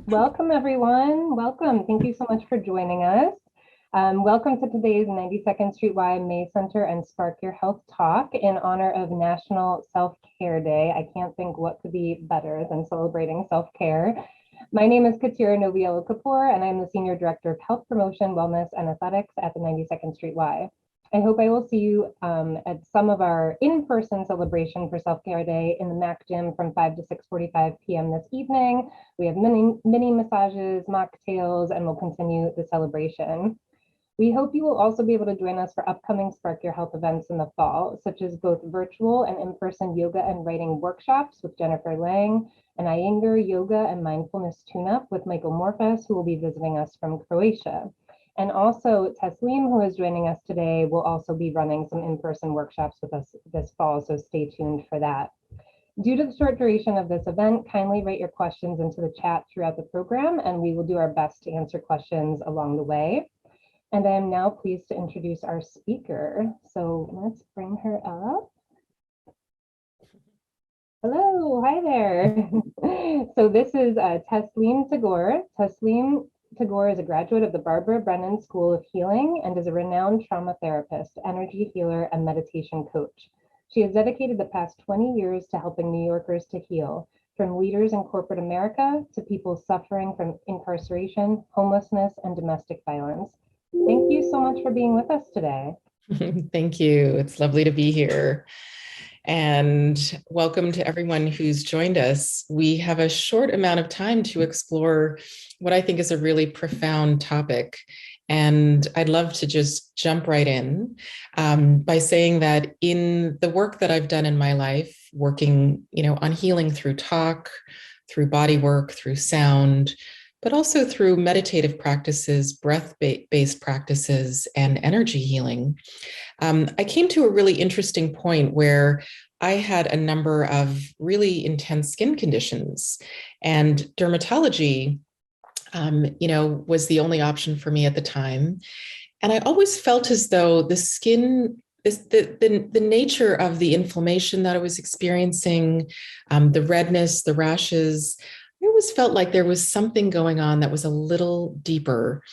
Welcome, everyone. Welcome. Thank you so much for joining us. Welcome to today's 92nd Street Y May Center and Spark Your Health Talk in honor of National Self-Care Day. I can't think what could be better than celebrating self-care. My name is Katira Noviello Kapoor, and I'm the Senior Director of Health Promotion, Wellness, and Athletics at the 92nd Street Y. I hope I will see you at some of our in-person celebration for Self-Care Day in the MAC Gym from 5 to 6:45 p.m. this evening. We have mini massages, mocktails, and we'll continue the celebration. We hope you will also be able to join us for upcoming Spark Your Health events in the fall, such as both virtual and in-person yoga and writing workshops with Jennifer Lang, and Iyengar Yoga and Mindfulness Tune-Up with Michael Morfes, who will be visiting us from Croatia. And also Taslim, who is joining us today, will also be running some in-person workshops with us this fall, so stay tuned for that. Due to the short duration of this event, kindly write your questions into the chat throughout the program, and we will do our best to answer questions along the way. And I am now pleased to introduce our speaker. So let's bring her up. Hello, hi there. So this is Taslim Tagore. Taslim Tagore is a graduate of the Barbara Brennan School of Healing and is a renowned trauma therapist, energy healer, and meditation coach. She has dedicated the past 20 years to helping New Yorkers to heal, from leaders in corporate America to people suffering from incarceration, homelessness, and domestic violence. Thank you so much for being with us today. Thank you. It's lovely to be here. And welcome to everyone who's joined us. We have a short amount of time to explore what I think is a really profound topic. And I'd love to just jump right in by saying that in the work that I've done in my life, working, on healing through talk, through body work, through sound, but also through meditative practices, breath-based practices, and energy healing, I came to a really interesting point where I had a number of really intense skin conditions, and dermatology, was the only option for me at the time. And I always felt as though the skin, the nature of the inflammation that I was experiencing, the redness, the rashes, I always felt like there was something going on that was a little deeper.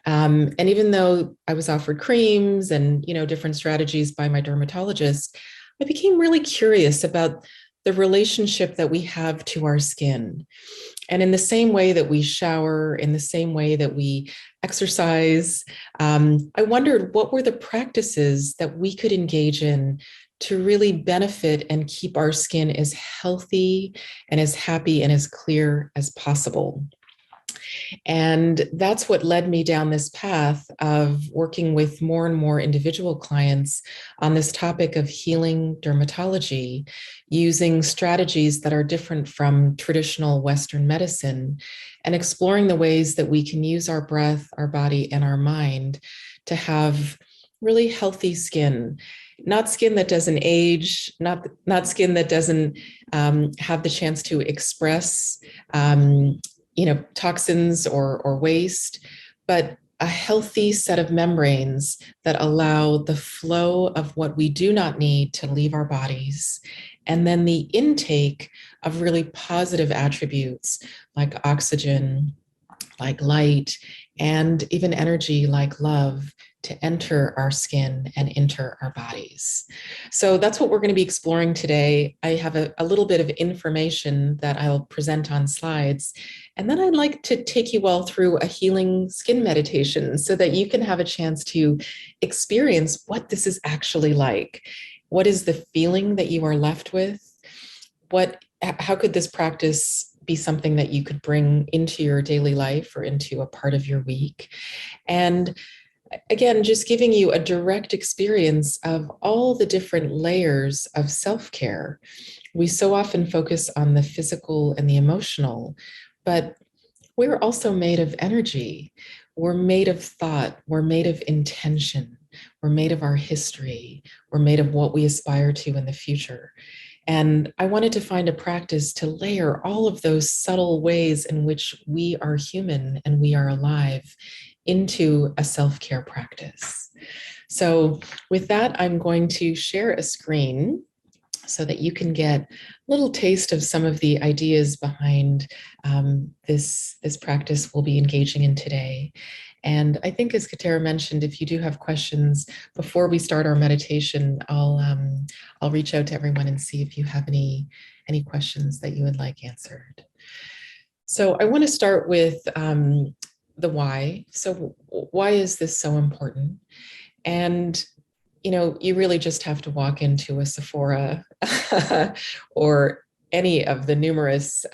And even though I was offered creams and, different strategies by my dermatologist, I became really curious about the relationship that we have to our skin. And in the same way that we shower, in the same way that we exercise, I wondered what were the practices that we could engage in to really benefit and keep our skin as healthy and as happy and as clear as possible. And that's what led me down this path of working with more and more individual clients on this topic of healing dermatology, using strategies that are different from traditional Western medicine, and exploring the ways that we can use our breath, our body, and our mind to have really healthy skin. Not skin that doesn't age, not skin that doesn't have the chance to express toxins or waste, but a healthy set of membranes that allow the flow of what we do not need to leave our bodies, and then the intake of really positive attributes like oxygen, like light, and even energy like love to enter our skin and enter our bodies. So that's what we're going to be exploring today. I have a little bit of information that I'll present on slides. And then I'd like to take you all through a healing skin meditation so that you can have a chance to experience what this is actually like. What is the feeling that you are left with? How could this practice be something that you could bring into your daily life or into a part of your week? And again, just giving you a direct experience of all the different layers of self-care. We so often focus on the physical and the emotional, but we're also made of energy. We're made of thought. We're made of intention. We're made of our history. We're made of what we aspire to in the future. And I wanted to find a practice to layer all of those subtle ways in which we are human and we are alive into a self-care practice. So with that, I'm going to share a screen so that you can get a little taste of some of the ideas behind this practice we'll be engaging in today. And I think, as Katera mentioned, if you do have questions before we start our meditation, I'll reach out to everyone and see if you have any questions that you would like answered. So I want to start with the why. So why is this so important? And you really just have to walk into a Sephora or any of the numerous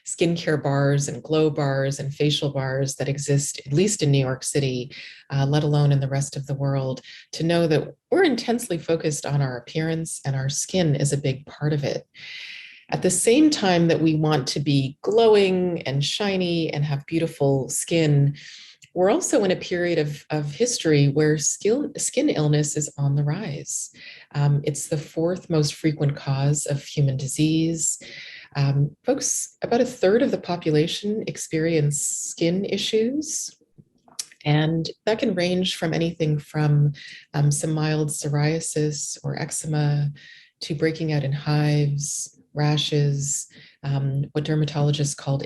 skincare bars and glow bars and facial bars that exist, at least in New York City, let alone in the rest of the world, to know that we're intensely focused on our appearance, and our skin is a big part of it. At the same time that we want to be glowing and shiny and have beautiful skin, we're also in a period of history where skin illness is on the rise. It's the fourth most frequent cause of human disease. Folks, about a third of the population experience skin issues. And that can range from anything from some mild psoriasis or eczema to breaking out in hives, rashes, what dermatologists call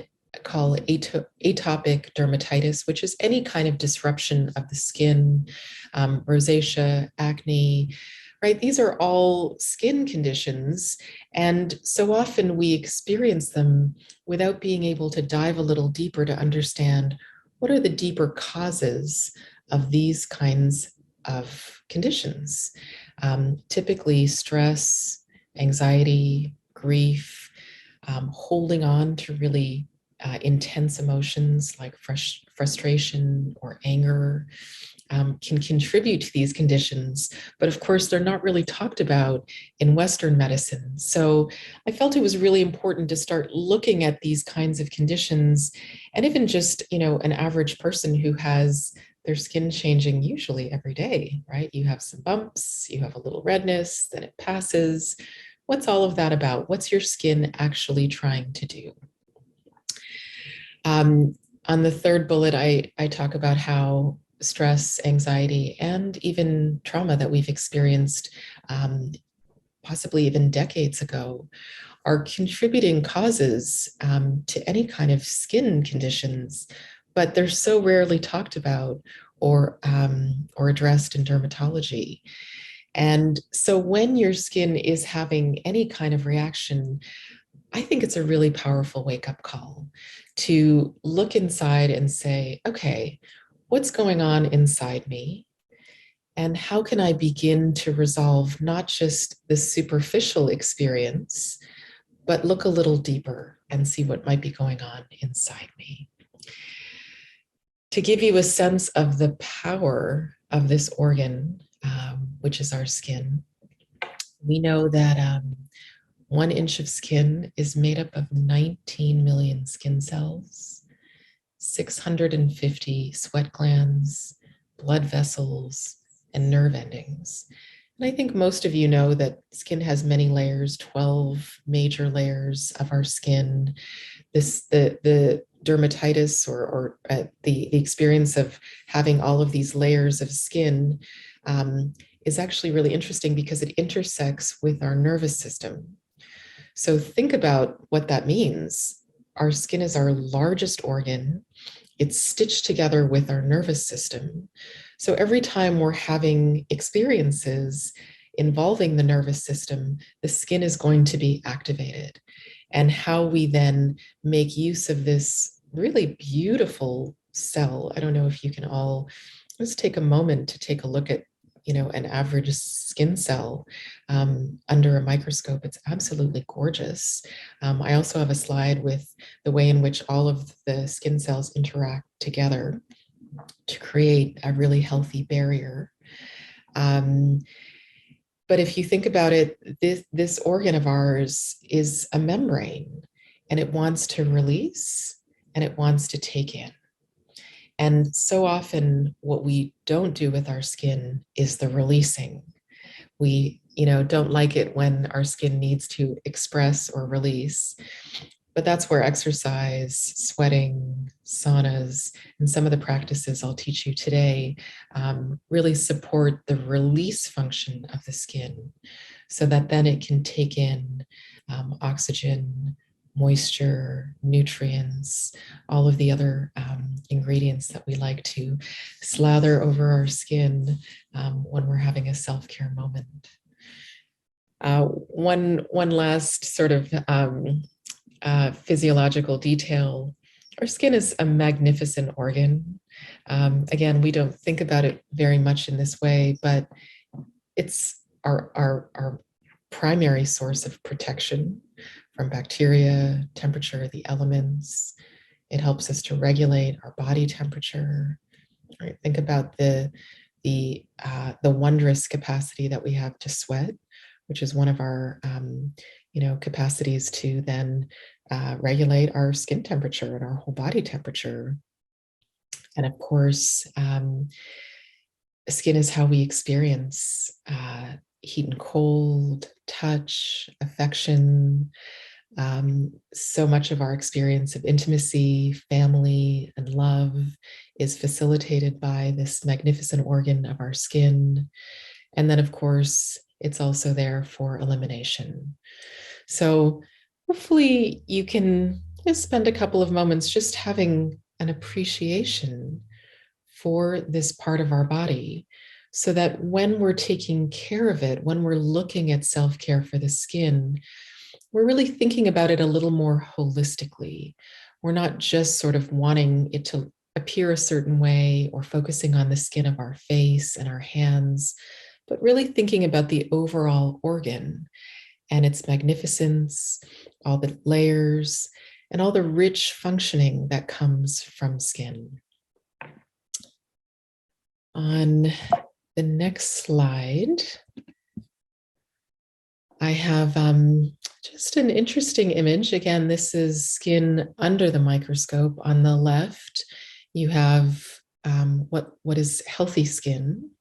atopic dermatitis, which is any kind of disruption of the skin, rosacea, acne, right? These are all skin conditions. And so often we experience them without being able to dive a little deeper to understand what are the deeper causes of these kinds of conditions. Typically stress, anxiety, grief, holding on to really intense emotions like frustration or anger can contribute to these conditions. But of course, they're not really talked about in Western medicine. So I felt it was really important to start looking at these kinds of conditions, and even just, an average person who has their skin changing usually every day, right? You have some bumps, you have a little redness, then it passes. What's all of that about? What's your skin actually trying to do? On the third bullet, I talk about how stress, anxiety, and even trauma that we've experienced possibly even decades ago are contributing causes to any kind of skin conditions, but they're so rarely talked about or addressed in dermatology. And so when your skin is having any kind of reaction, I think it's a really powerful wake-up call to look inside and say, okay, what's going on inside me? And how can I begin to resolve not just the superficial experience, but look a little deeper and see what might be going on inside me? To give you a sense of the power of this organ, which is our skin, we know that 1 inch of skin is made up of 19 million skin cells, 650 sweat glands, blood vessels, and nerve endings. And I think most of you know that skin has many layers, 12 major layers of our skin. The dermatitis or the experience of having all of these layers of skin is actually really interesting because it intersects with our nervous system. So think about what that means. Our skin is our largest organ. It's stitched together with our nervous system. So every time we're having experiences involving the nervous system, the skin is going to be activated. And how we then make use of this really beautiful cell. I don't know if you can all just take a moment to take a look at an average skin cell under a microscope. It's absolutely gorgeous. I also have a slide with the way in which all of the skin cells interact together to create a really healthy barrier. But if you think about it, this organ of ours is a membrane, and it wants to release and it wants to take in. And so often what we don't do with our skin is the releasing. We, don't like it when our skin needs to express or release. But that's where exercise, sweating, saunas, and some of the practices I'll teach you today really support the release function of the skin. so that then it can take in oxygen, moisture, nutrients, all of the other ingredients that we like to slather over our skin when we're having a self-care moment. One last sort of physiological detail. Our skin is a magnificent organ. Again, we don't think about it very much in this way, but it's our primary source of protection from bacteria, temperature, the elements. It helps us to regulate our body temperature. Right? Think about the wondrous capacity that we have to sweat, which is one of our capacities to then regulate our skin temperature and our whole body temperature. And of course, skin is how we experience heat and cold, touch, affection. So much of our experience of intimacy, family, and love is facilitated by this magnificent organ of our skin. And then, of course, it's also there for elimination. So hopefully you can just spend a couple of moments just having an appreciation for this part of our body, so that when we're taking care of it, when we're looking at self-care for the skin, we're really thinking about it a little more holistically. We're not just sort of wanting it to appear a certain way or focusing on the skin of our face and our hands, but really thinking about the overall organ and its magnificence, all the layers, and all the rich functioning that comes from skin. On the next slide, I have just an interesting image. Again, this is skin under the microscope. On the left, you have what is healthy skin.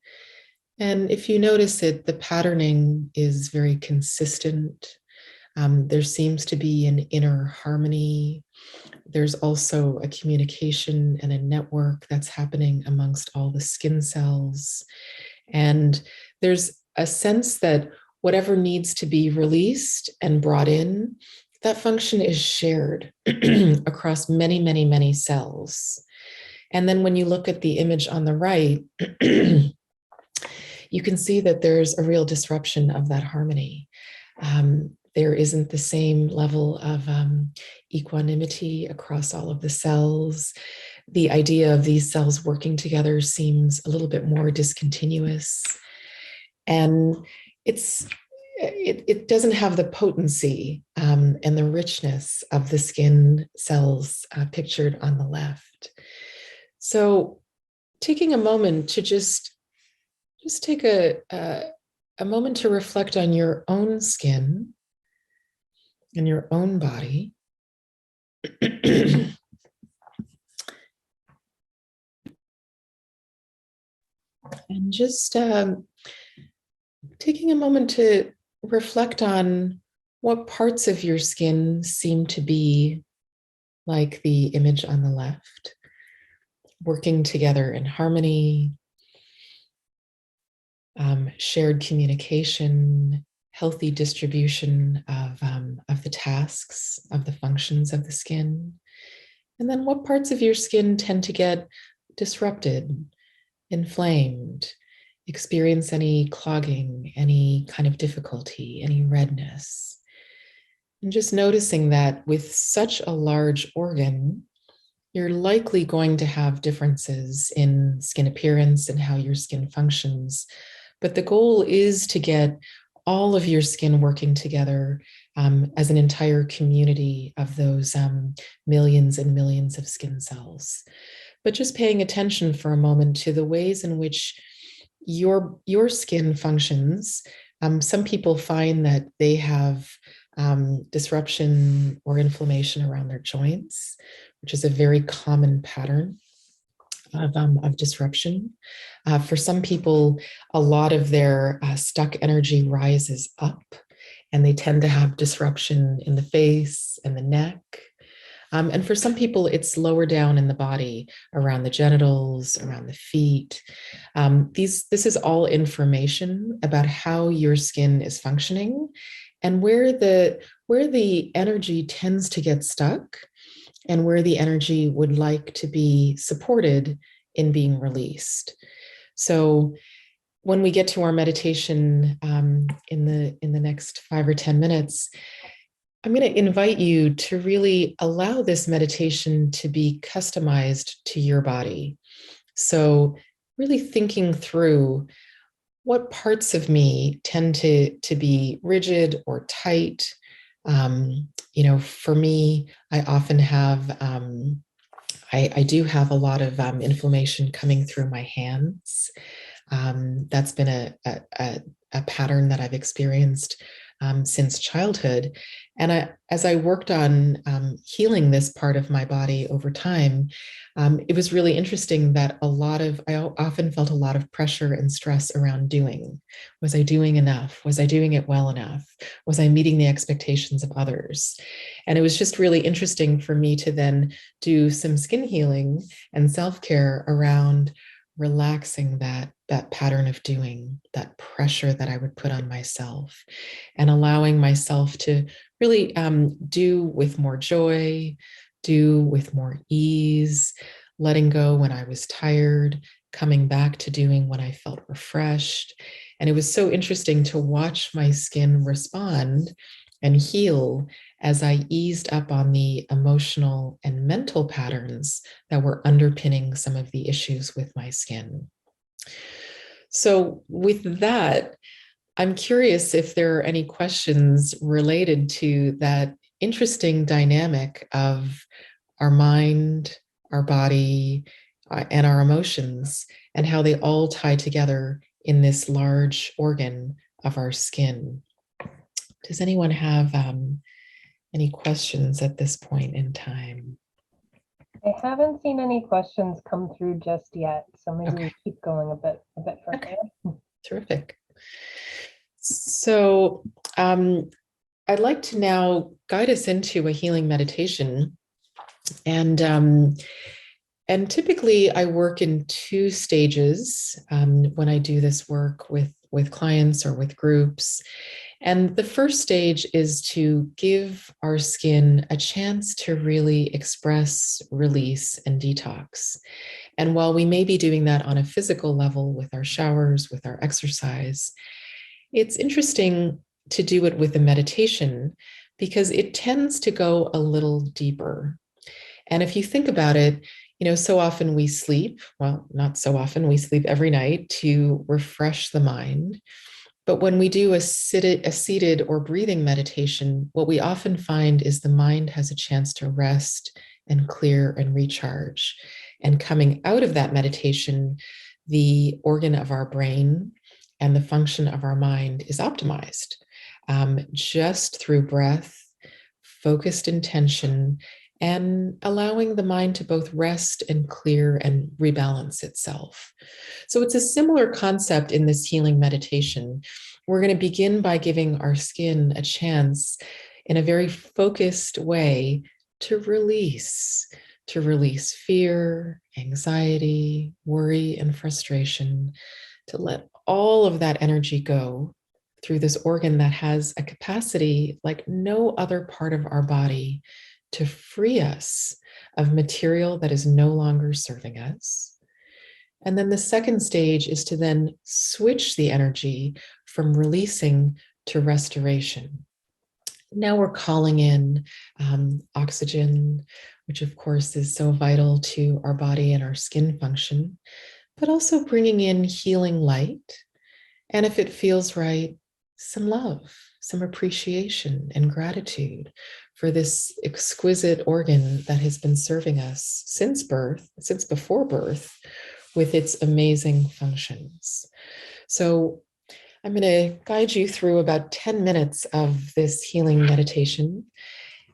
And if you notice it, the patterning is very consistent. There seems to be an inner harmony. There's also a communication and a network that's happening amongst all the skin cells. And there's a sense that whatever needs to be released and brought in, that function is shared across many, many, many cells. And then when you look at the image on the right, you can see that there's a real disruption of that harmony. There isn't the same level of equanimity across all of the cells. The idea of these cells working together seems a little bit more discontinuous. And it doesn't have the potency and the richness of the skin cells pictured on the left. So taking a moment to just take a moment to reflect on your own skin and your own body. And just taking a moment to reflect on what parts of your skin seem to be like the image on the left, working together in harmony, shared communication, healthy distribution of the tasks, of the functions of the skin. And then what parts of your skin tend to get disrupted, inflamed, experience any clogging, any kind of difficulty, any redness. And just noticing that with such a large organ, you're likely going to have differences in skin appearance and how your skin functions. But the goal is to get all of your skin working together as an entire community of those millions and millions of skin cells. But just paying attention for a moment to the ways in which your skin functions. Some people find that they have disruption or inflammation around their joints, which is a very common pattern of disruption. For some people, a lot of their stuck energy rises up, and they tend to have disruption in the face and the neck. And for some people, it's lower down in the body, around the genitals, around the feet. This is all information about how your skin is functioning and where the energy tends to get stuck and where the energy would like to be supported in being released. So when we get to our meditation in the next 5 or 10 minutes, I'm going to invite you to really allow this meditation to be customized to your body. So really thinking through what parts of me tend to be rigid or tight. For me, I often have, I do have a lot of inflammation coming through my hands. That's been a pattern that I've experienced since childhood. And as I worked on healing this part of my body over time, it was really interesting that I often felt a lot of pressure and stress around doing. Was I doing enough? Was I doing it well enough? Was I meeting the expectations of others? And it was just really interesting for me to then do some skin healing and self-care around relaxing that pattern of doing, that pressure that I would put on myself, and allowing myself to really do with more joy, do with more ease, letting go when I was tired, coming back to doing when I felt refreshed. And it was so interesting to watch my skin respond and heal as I eased up on the emotional and mental patterns that were underpinning some of the issues with my skin. So, with that, I'm curious if there are any questions related to that interesting dynamic of our mind, our body, and our emotions, and how they all tie together in this large organ of our skin. Does anyone have any questions at this point in time? I haven't seen any questions come through just yet, so maybe Okay. we'll keep going a bit further. Okay. Terrific. So I'd like to now guide us into a healing meditation. And typically I work in two stages when I do this work with clients or with groups. And the first stage is to give our skin a chance to really express, release, and detox. And while we may be doing that on a physical level with our showers, with our exercise, it's interesting to do it with a meditation because it tends to go a little deeper. And if you think about it, so often we sleep, well, not so often, we sleep every night to refresh the mind. But when we do a seated or breathing meditation, what we often find is the mind has a chance to rest and clear and recharge. And coming out of that meditation, the organ of our brain and the function of our mind is optimized just through breath, focused intention, and allowing the mind to both rest and clear and rebalance itself. So it's a similar concept in this healing meditation. We're going to begin by giving our skin a chance in a very focused way to release fear, anxiety, worry, and frustration, to let all of that energy go through this organ that has a capacity like no other part of our body to free us of material that is no longer serving us. And then the second stage is to then switch the energy from releasing to restoration. Now we're calling in oxygen, which of course is so vital to our body and our skin function, but also bringing in healing light. And if it feels right, some love, some appreciation and gratitude for this exquisite organ that has been serving us since birth, since before birth, with its amazing functions. So I'm going to guide you through about 10 minutes of this healing meditation.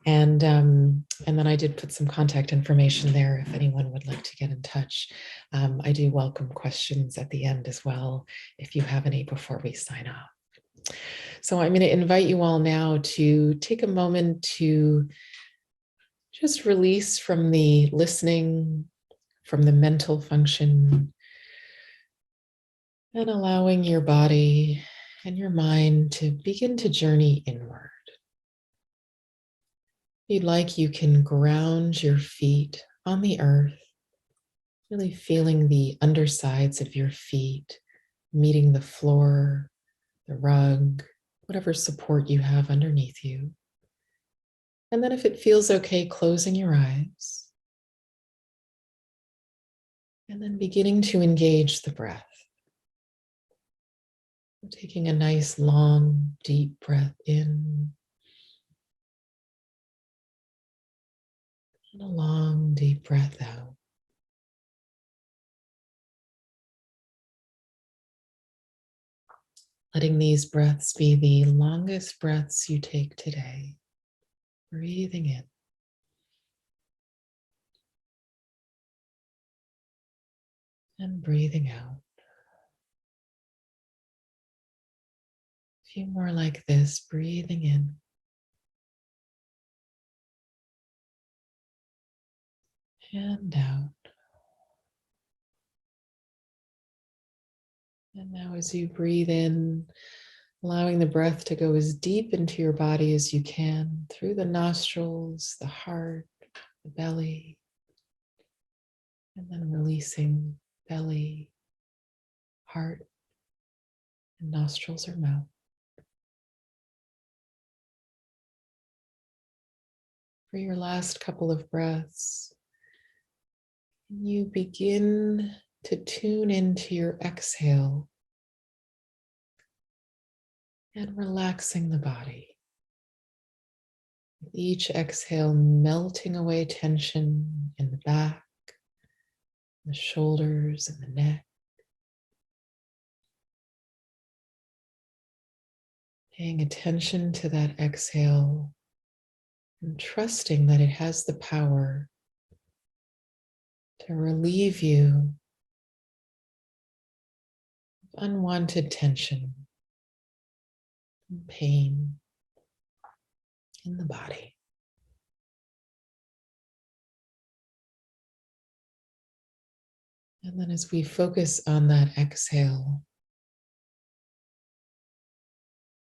And then I did put some contact information there if anyone would like to get in touch. I do welcome questions at the end as well, if you have any before we sign off. So I'm going to invite you all now to take a moment to Just release from the listening, from the mental function, and allowing your body and your mind to begin to journey inward. If you'd like, you can ground your feet on the earth, really feeling the undersides of your feet meeting the floor, the rug, whatever support you have underneath you. And then if it feels okay, closing your eyes. And then beginning to engage the breath. Taking a nice, long, deep breath in. And a long, deep breath out. Letting these breaths be the longest breaths you take today. Breathing in. And breathing out. A few more like this, breathing in. And out. And now as you breathe in, allowing the breath to go as deep into your body as you can, through the nostrils, the heart, the belly, and then releasing belly, heart, and nostrils or mouth. For your last couple of breaths, you begin to tune into your exhale and relaxing the body. With each exhale, melting away tension in the back, the shoulders, and the neck. Paying attention to that exhale and trusting that it has the power to relieve you of unwanted tension and pain in the body. And then as we focus on that exhale,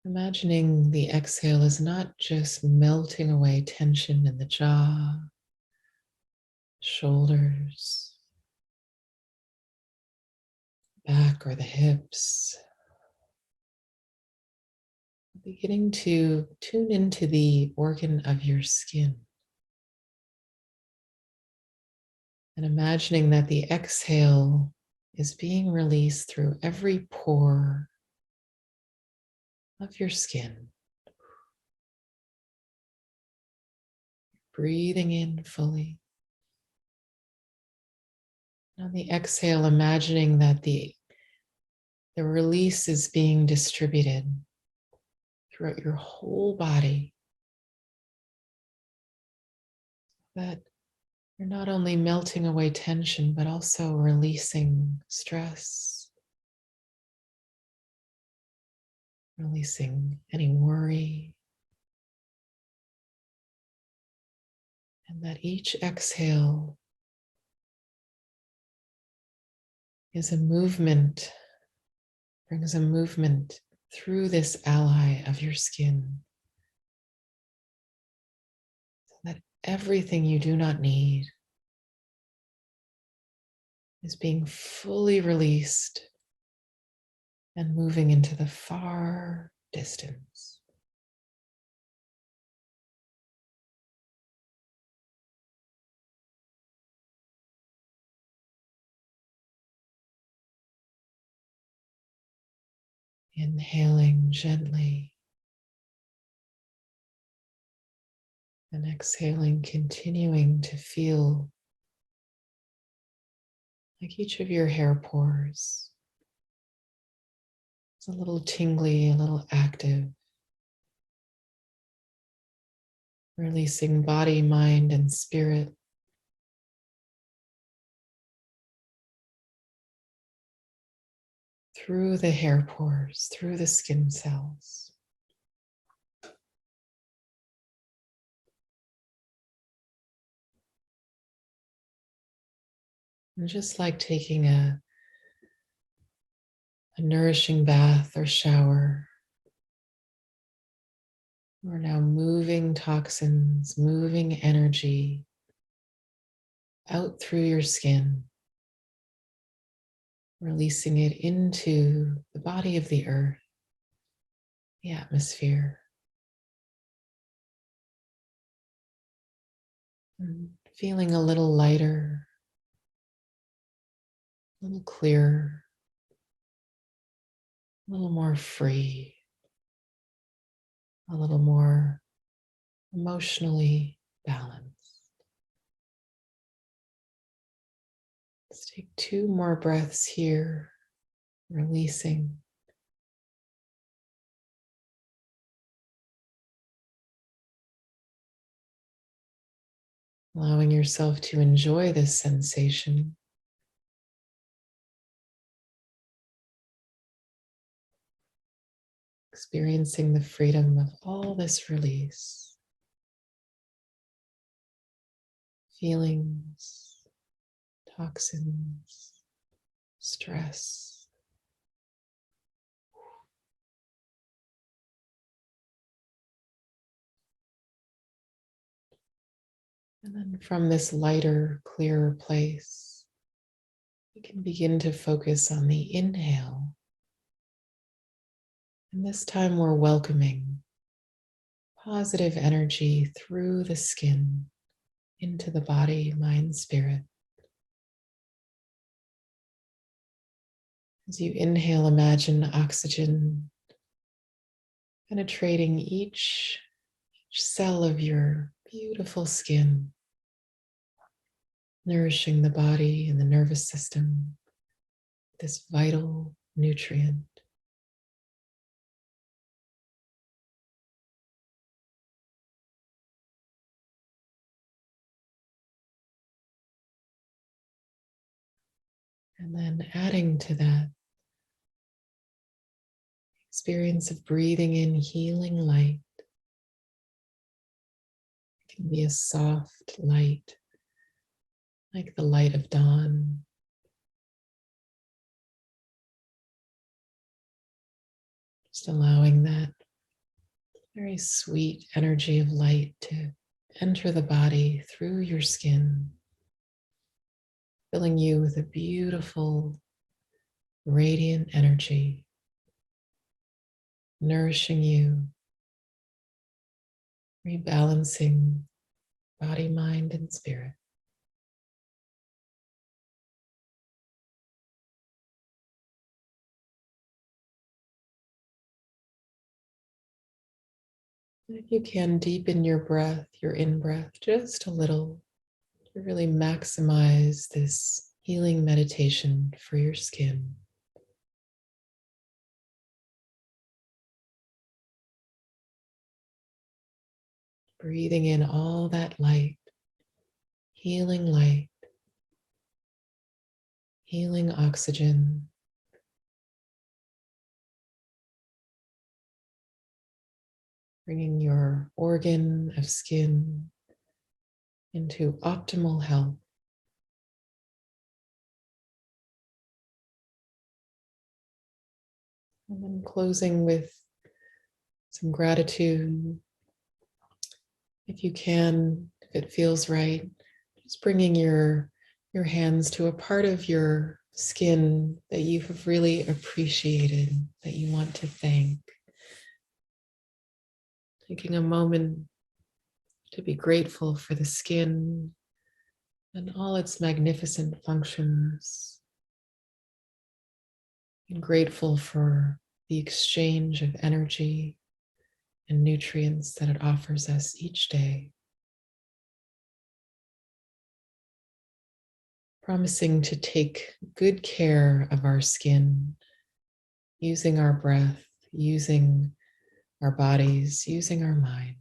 imagining the exhale is not just melting away tension in the jaw, shoulders, back, or the hips. Beginning to tune into the organ of your skin. And imagining that the exhale is being released through every pore of your skin. Breathing in fully. On the exhale, imagining that the release is being distributed throughout your whole body. That you're not only melting away tension, but also releasing stress, releasing any worry. And that each exhale is a movement, brings a movement through this ally of your skin. So that everything you do not need is being fully released and moving into the far distance. Inhaling gently and exhaling, continuing to feel like each of your hair pores is a little tingly, a little active, releasing body, mind, and spirit. Through the hair pores, through the skin cells. And just like taking a nourishing bath or shower, we're now moving toxins, moving energy out through your skin, releasing it into the body of the earth, the atmosphere, and feeling a little lighter, a little clearer, a little more free, a little more emotionally balanced. Let's take 2 more breaths here, releasing. Allowing yourself to enjoy this sensation. Experiencing the freedom of all this release. Feelings, toxins, stress. And then from this lighter, clearer place, we can begin to focus on the inhale. And this time we're welcoming positive energy through the skin into the body, mind, spirit. As you inhale, imagine oxygen penetrating each cell of your beautiful skin, nourishing the body and the nervous system, this vital nutrient. And then adding to that experience of breathing in healing light. It can be a soft light, like the light of dawn. Just allowing that very sweet energy of light to enter the body through your skin, filling you with a beautiful, radiant energy, nourishing you, rebalancing body, mind, and spirit. If you can, deepen your breath, your in-breath, just a little to really maximize this healing meditation for your skin. Breathing in all that light, healing oxygen, bringing your organ of skin into optimal health. And then closing with some gratitude. If you can, if it feels right, just bringing your hands to a part of your skin that you have really appreciated, that you want to thank. Taking a moment to be grateful for the skin and all its magnificent functions, and grateful for the exchange of energy and nutrients that it offers us each day. Promising to take good care of our skin, using our breath, using our bodies, using our mind.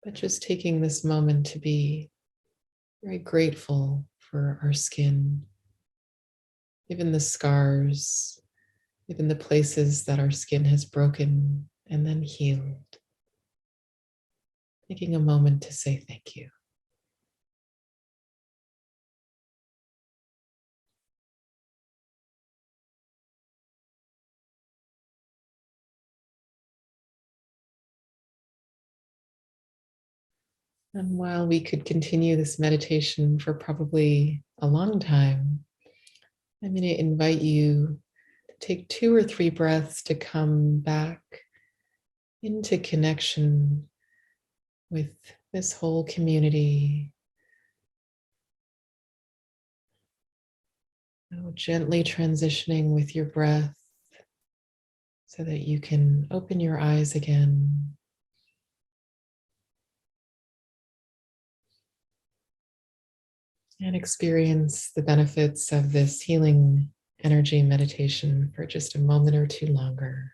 But just taking this moment to be very grateful for our skin, even the scars, even the places that our skin has broken and then healed. Taking a moment to say thank you. And while we could continue this meditation for probably a long time, I'm going to invite you to take 2 or 3 breaths to come back into connection with this whole community. Now, gently transitioning with your breath so that you can open your eyes again. And experience the benefits of this healing energy meditation for just a moment or two longer.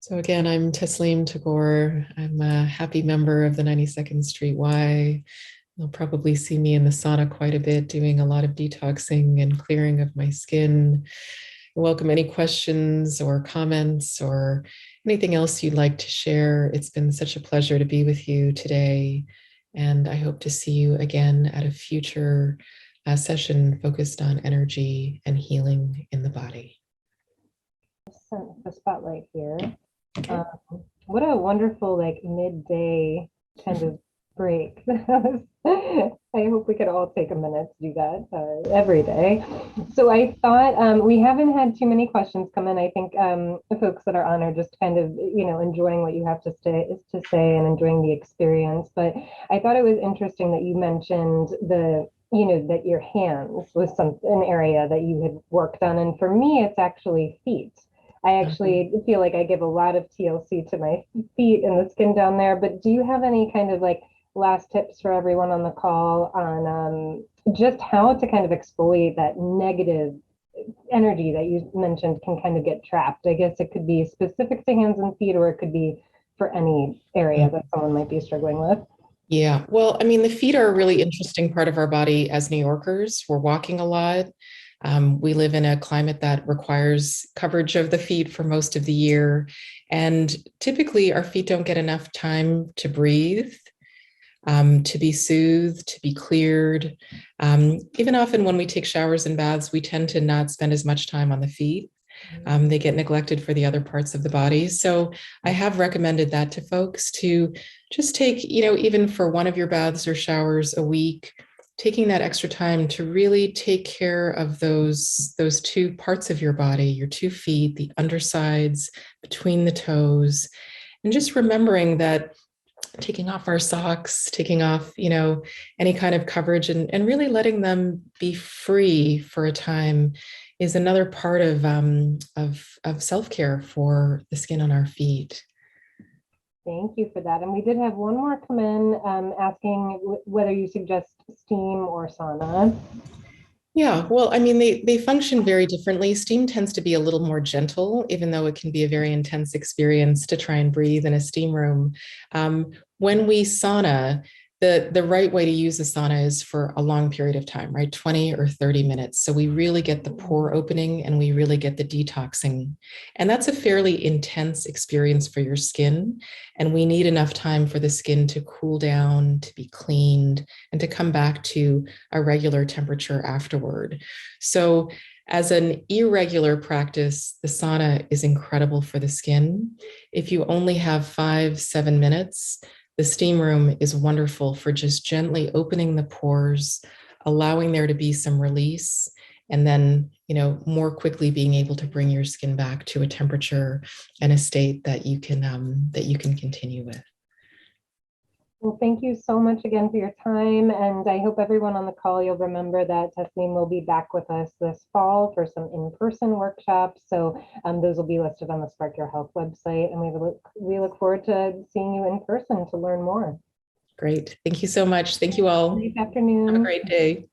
So again, I'm Taslim Tagore. I'm a happy member of the 92nd Street Y. You'll probably see me in the sauna quite a bit, doing a lot of detoxing and clearing of my skin. I welcome any questions or comments or anything else you'd like to share. It's been such a pleasure to be with you today. And I hope to see you again at a future session focused on energy and healing in the body. The spotlight here. Okay. What a wonderful midday kind of break. I hope we could all take a minute to do that every day. So I thought we haven't had too many questions come in. I think the folks that are on are just kind of enjoying what you have to say and enjoying the experience. But I thought it was interesting that you mentioned that your hands was an area that you had worked on, and for me it's actually feet. I actually feel like I give a lot of TLC to my feet and the skin down there, but do you have any kind of last tips for everyone on the call on just how to kind of exfoliate that negative energy that you mentioned can kind of get trapped? I guess it could be specific to hands and feet, or it could be for any area that someone might be struggling with. Yeah, well, I mean, the feet are a really interesting part of our body as New Yorkers. We're walking a lot. We live in a climate that requires coverage of the feet for most of the year. And typically our feet don't get enough time to breathe, to be soothed, to be cleared. Even often when we take showers and baths, we tend to not spend as much time on the feet. They get neglected for the other parts of the body. So I have recommended that to folks to just take, even for one of your baths or showers a week, taking that extra time to really take care of those 2 parts of your body, your 2 feet, the undersides, between the toes, and just remembering that taking off our socks, taking off, any kind of coverage and really letting them be free for a time is another part of self-care for the skin on our feet. Thank you for that. And we did have one more come in asking whether you suggest steam or sauna. Yeah, well, I mean, they function very differently. Steam tends to be a little more gentle, even though it can be a very intense experience to try and breathe in a steam room. When we sauna, the right way to use a sauna is for a long period of time, right? 20 or 30 minutes. So we really get the pore opening and we really get the detoxing. And that's a fairly intense experience for your skin. And we need enough time for the skin to cool down, to be cleaned, and to come back to a regular temperature afterward. So as an irregular practice, the sauna is incredible for the skin. If you only have 5-7 minutes, the steam room is wonderful for just gently opening the pores, allowing there to be some release, and then, more quickly being able to bring your skin back to a temperature and a state that you can continue with. Well, thank you so much again for your time. And I hope everyone on the call, you'll remember that Taslim will be back with us this fall for some in-person workshops. So those will be listed on the Spark Your Health website. And we look forward to seeing you in person to learn more. Great. Thank you so much. Thank you all. Good afternoon. Have a great day.